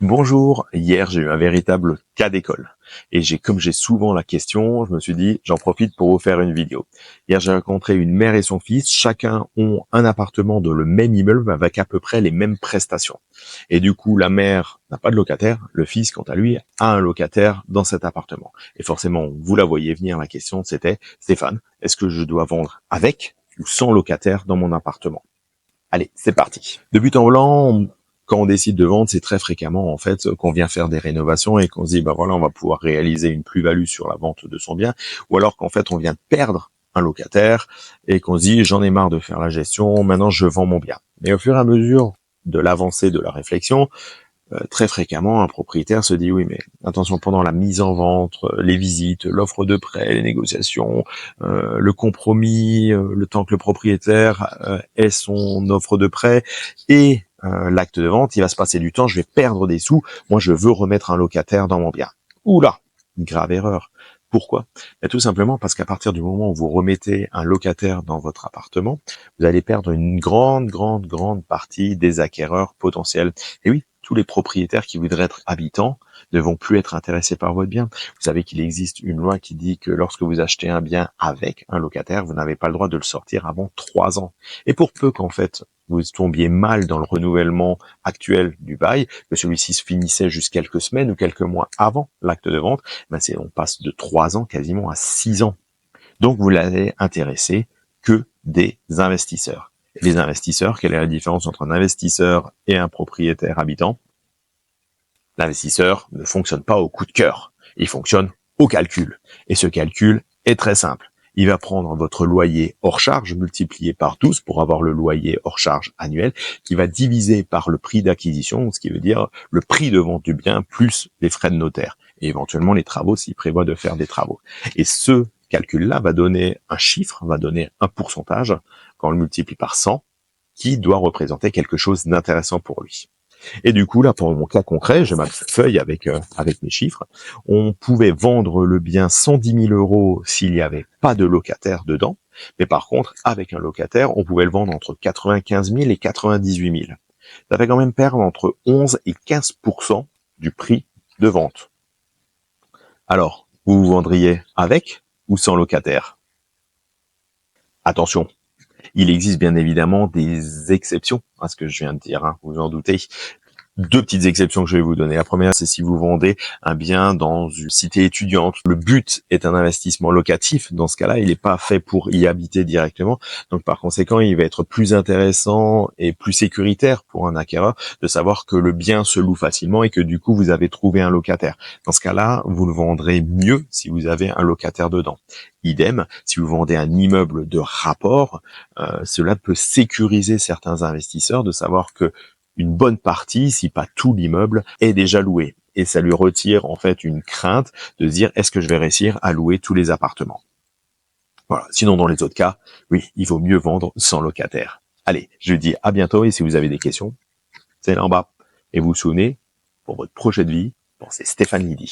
Bonjour, hier j'ai eu un véritable cas d'école et comme j'ai souvent la question, je me suis dit j'en profite pour vous faire une vidéo. Hier j'ai rencontré une mère et son fils, chacun ont un appartement de le même immeuble avec à peu près les mêmes prestations. Et du coup la mère n'a pas de locataire, le fils quant à lui a un locataire dans cet appartement. Et forcément vous la voyez venir, la question c'était Stéphane, est-ce que je dois vendre avec ou sans locataire dans mon appartement? Allez, c'est parti. De but en blanc, quand on décide de vendre, c'est très fréquemment en fait qu'on vient faire des rénovations et qu'on se dit bah voilà, on va pouvoir réaliser une plus-value sur la vente de son bien, ou alors qu'en fait on vient de perdre un locataire et qu'on se dit j'en ai marre de faire la gestion, maintenant je vends mon bien. Mais au fur et à mesure de l'avancée de la réflexion, très fréquemment, un propriétaire se dit oui, mais attention, pendant la mise en vente, les visites, l'offre de prêt, les négociations, le compromis, le temps que le propriétaire ait son offre de prêt et l'acte de vente, il va se passer du temps, je vais perdre des sous, moi je veux remettre un locataire dans mon bien. Oula, grave erreur. Pourquoi? Tout simplement parce qu'à partir du moment où vous remettez un locataire dans votre appartement, vous allez perdre une grande partie des acquéreurs potentiels. Et oui, tous les propriétaires qui voudraient être habitants ne vont plus être intéressés par votre bien. Vous savez qu'il existe une loi qui dit que lorsque vous achetez un bien avec un locataire, vous n'avez pas le droit de le sortir avant 3 ans. Et pour peu qu'en fait vous tombiez mal dans le renouvellement actuel du bail, que celui-ci se finissait juste quelques semaines ou quelques mois avant l'acte de vente, on passe de 3 ans quasiment à 6 ans. Donc vous n'allez intéresser que des investisseurs. Et les investisseurs, quelle est la différence entre un investisseur et un propriétaire habitant? L'investisseur ne fonctionne pas au coup de cœur, il fonctionne au calcul. Et ce calcul est très simple. Il va prendre votre loyer hors charge multiplié par 12 pour avoir le loyer hors charge annuel, qui va diviser par le prix d'acquisition, ce qui veut dire le prix de vente du bien plus les frais de notaire et éventuellement les travaux s'il prévoit de faire des travaux. Et ce calcul-là va donner un chiffre, va donner un pourcentage, quand on le multiplie par 100, qui doit représenter quelque chose d'intéressant pour lui. Et du coup, là, pour mon cas concret, j'ai ma feuille avec mes chiffres. On pouvait vendre le bien 110 000 euros s'il n'y avait pas de locataire dedans. Mais par contre, avec un locataire, on pouvait le vendre entre 95 000 et 98 000. Ça fait quand même perdre entre 11 et 15% du prix de vente. Alors, vous vendriez avec ou sans locataire? Attention, il existe bien évidemment des exceptions à ce que je viens de dire, hein, vous en doutez. Deux petites exceptions que je vais vous donner. La première, c'est si vous vendez un bien dans une cité étudiante. Le but est un investissement locatif. Dans ce cas-là, il n'est pas fait pour y habiter directement. Donc, par conséquent, il va être plus intéressant et plus sécuritaire pour un acquéreur de savoir que le bien se loue facilement et que du coup, vous avez trouvé un locataire. Dans ce cas-là, vous le vendrez mieux si vous avez un locataire dedans. Idem, si vous vendez un immeuble de rapport, cela peut sécuriser certains investisseurs de savoir que une bonne partie, si pas tout l'immeuble, est déjà loué. Et ça lui retire en fait une crainte de se dire est-ce que je vais réussir à louer tous les appartements. Voilà. Sinon, dans les autres cas, oui, il vaut mieux vendre sans locataire. Allez, je vous dis à bientôt et si vous avez des questions, c'est là en bas. Et vous vous souvenez, pour votre projet de vie, pensez Stéphane Lydie.